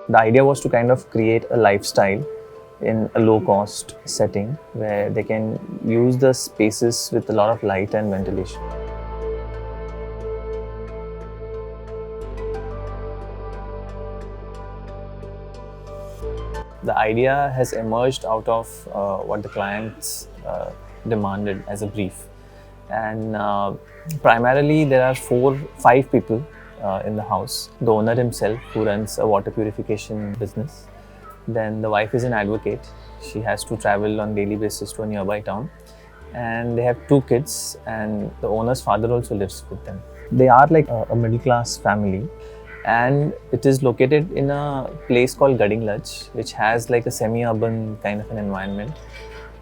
The idea was to kind of create a lifestyle in a low-cost setting where they can use the spaces with a lot of light and ventilation. The idea has emerged out of what the clients demanded as a brief. And primarily there are 5 people in the house. The owner himself, who runs a water purification business. Then the wife is an advocate. She has to travel on daily basis to a nearby town. And they have 2 kids, and the owner's father also lives with them. They are like a middle class family, and it is located in a place called Gadinglaj, which has like a semi-urban kind of an environment.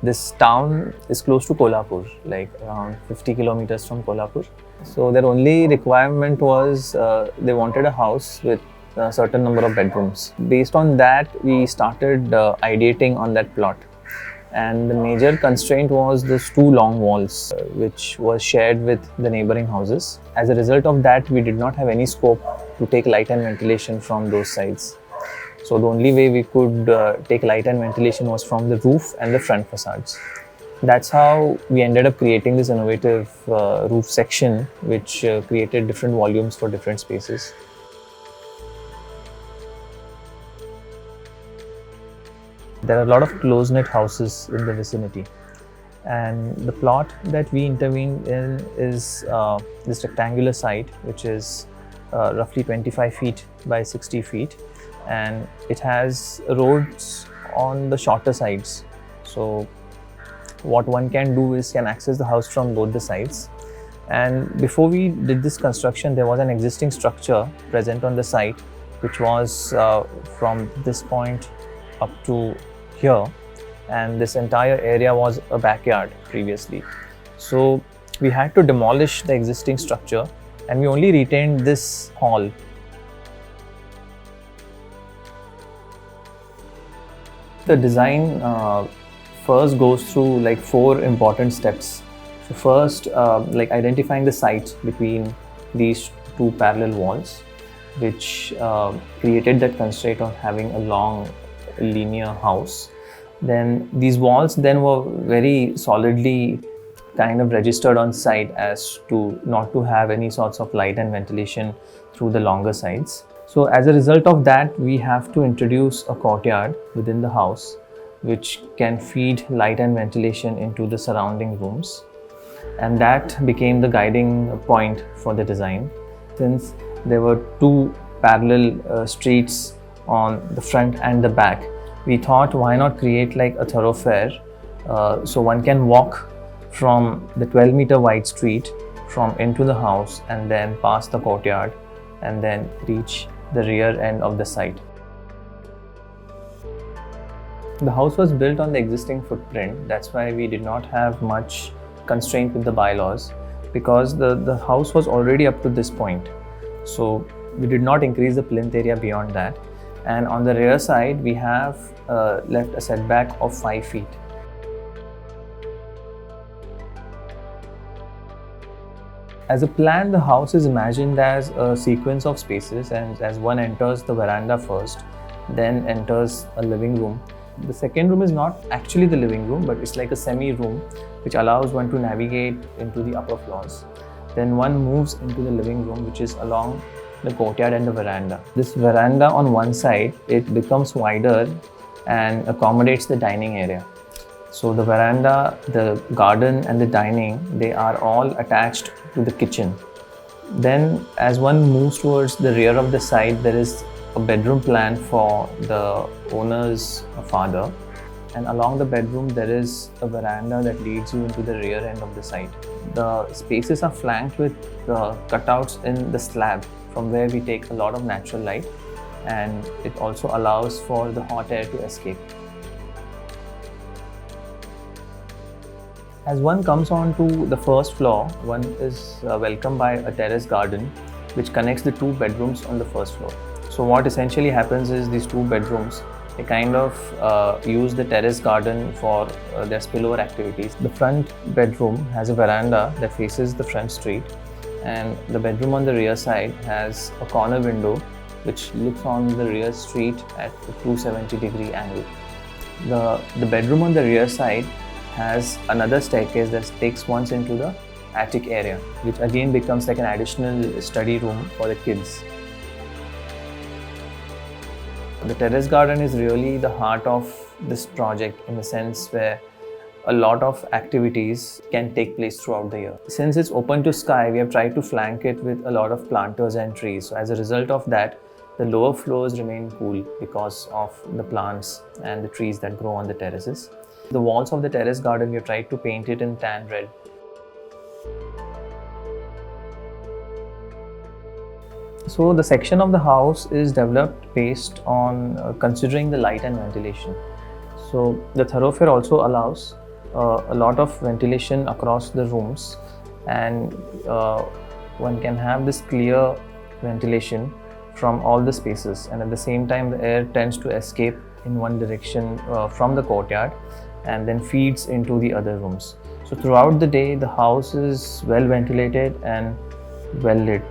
This town is close to Kolhapur, like around 50 kilometers from Kolhapur. So their only requirement was they wanted a house with a certain number of bedrooms. Based on that, we started ideating on that plot. And the major constraint was those 2 long walls, which was shared with the neighboring houses. As a result of that, we did not have any scope to take light and ventilation from those sides. So the only way we could take light and ventilation was from the roof and the front facades. That's how we ended up creating this innovative roof section, which created different volumes for different spaces. There are a lot of close-knit houses in the vicinity, and the plot that we intervened in is this rectangular site, which is roughly 25 feet by 60 feet, and it has roads on the shorter sides. So what one can do is can access the house from both the sides. And before we did this construction, there was an existing structure present on the site, which was from this point up to here, and this entire area was a backyard previously. So we had to demolish the existing structure, and we only retained this hall. The design first goes through like 4 important steps. So first, like identifying the site between these 2 parallel walls, which created that constraint of having a long linear house. Then these walls then were very solidly kind of registered on site as to not to have any sorts of light and ventilation through the longer sides. So as a result of that, we have to introduce a courtyard within the house, which can feed light and ventilation into the surrounding rooms. And that became the guiding point for the design. Since there were 2 parallel streets on the front and the back, we thought, why not create like a thoroughfare so one can walk from the 12-meter wide street from into the house and then pass the courtyard and then reach the rear end of the site. The house was built on the existing footprint. That's why we did not have much constraint with the bylaws, because the house was already up to this point. So we did not increase the plinth area beyond that. And on the rear side, we have left a setback of 5 feet. As a plan, the house is imagined as a sequence of spaces, and as one enters the veranda first, then enters a living room. The second room is not actually the living room, but it's like a semi-room which allows one to navigate into the upper floors. Then one moves into the living room, which is along the courtyard and the veranda. This veranda on one side, it becomes wider and accommodates the dining area. So the veranda, the garden and the dining, they are all attached to the kitchen. Then as one moves towards the rear of the site, there is a bedroom plan for the owner's father. And along the bedroom, there is a veranda that leads you into the rear end of the site. The spaces are flanked with cutouts in the slab, from where we take a lot of natural light, and it also allows for the hot air to escape. As one comes on to the first floor, one is welcomed by a terrace garden which connects the 2 bedrooms on the first floor. So what essentially happens is these 2 bedrooms, they kind of use the terrace garden for their spillover activities. The front bedroom has a veranda that faces the front street, and the bedroom on the rear side has a corner window which looks on the rear street at a 270-degree angle. The bedroom on the rear side has another staircase that takes one into the attic area, which again becomes like an additional study room for the kids. The terrace garden is really the heart of this project, in the sense where a lot of activities can take place throughout the year. Since it's open to sky, we have tried to flank it with a lot of planters and trees. So as a result of that, the lower floors remain cool because of the plants and the trees that grow on the terraces. The walls of the terrace garden, we have tried to paint it in tan red. So the section of the house is developed based on considering the light and ventilation. So the thoroughfare also allows a lot of ventilation across the rooms, and one can have this clear ventilation from all the spaces, and at the same time the air tends to escape in one direction from the courtyard and then feeds into the other rooms. So throughout the day the house is well ventilated and well lit.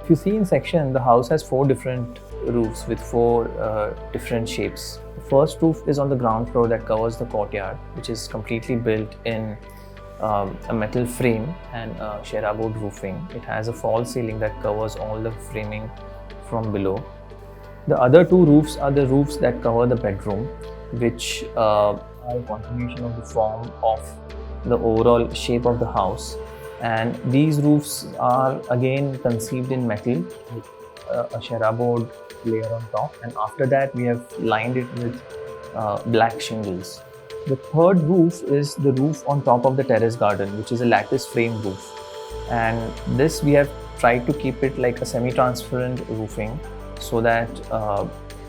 If you see in section, the house has 4 different roofs with 4 different shapes. The first roof is on the ground floor that covers the courtyard, which is completely built in a metal frame and sherra-board roofing. It has a false ceiling that covers all the framing from below. The other 2 roofs are the roofs that cover the bedroom, which are a continuation of the form of the overall shape of the house. And these roofs are again conceived in metal with a sherra-board layer on top, and after that we have lined it with black shingles. The third roof is the roof on top of the terrace garden, which is a lattice frame roof, and this we have tried to keep it like a semi-transparent roofing so that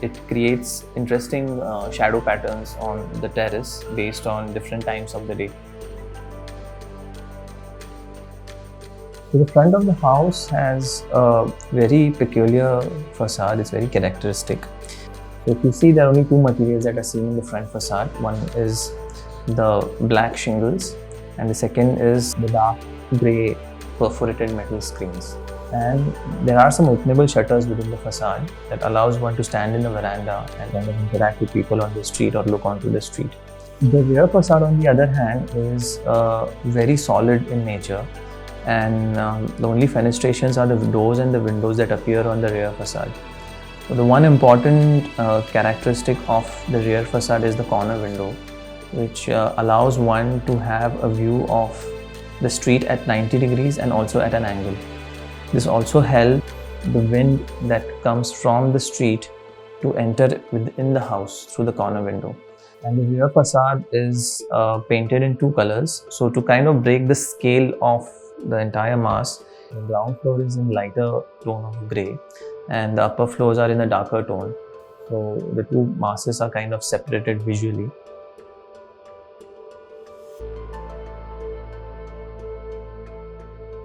it creates interesting shadow patterns on the terrace based on different times of the day. So the front of the house has a very peculiar facade. It's very characteristic. So if you see, there are only 2 materials that are seen in the front facade. One is the black shingles and the second is the dark grey perforated metal screens. And there are some openable shutters within the facade that allows one to stand in the veranda and kind of interact with people on the street or look onto the street. The rear facade, on the other hand, is very solid in nature, and the only fenestrations are the doors and the windows that appear on the rear facade. So the one important characteristic of the rear facade is the corner window, which allows one to have a view of the street at 90 degrees and also at an angle. This also helps the wind that comes from the street to enter within the house through the corner window. And the rear facade is painted in 2 colors, so to kind of break the scale of the entire mass, the ground floor is in lighter tone of grey and the upper floors are in a darker tone. So the 2 masses are kind of separated visually.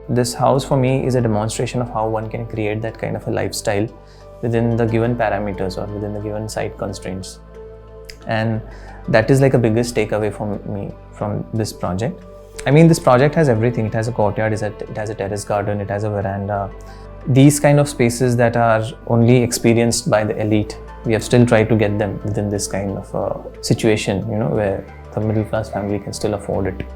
This house for me is a demonstration of how one can create that kind of a lifestyle within the given parameters or within the given site constraints. And that is like a biggest takeaway for me from this project. I mean, this project has everything. It has a courtyard, it has a terrace garden, it has a veranda. These kind of spaces that are only experienced by the elite, we have still tried to get them within this kind of situation, where the middle class family can still afford it.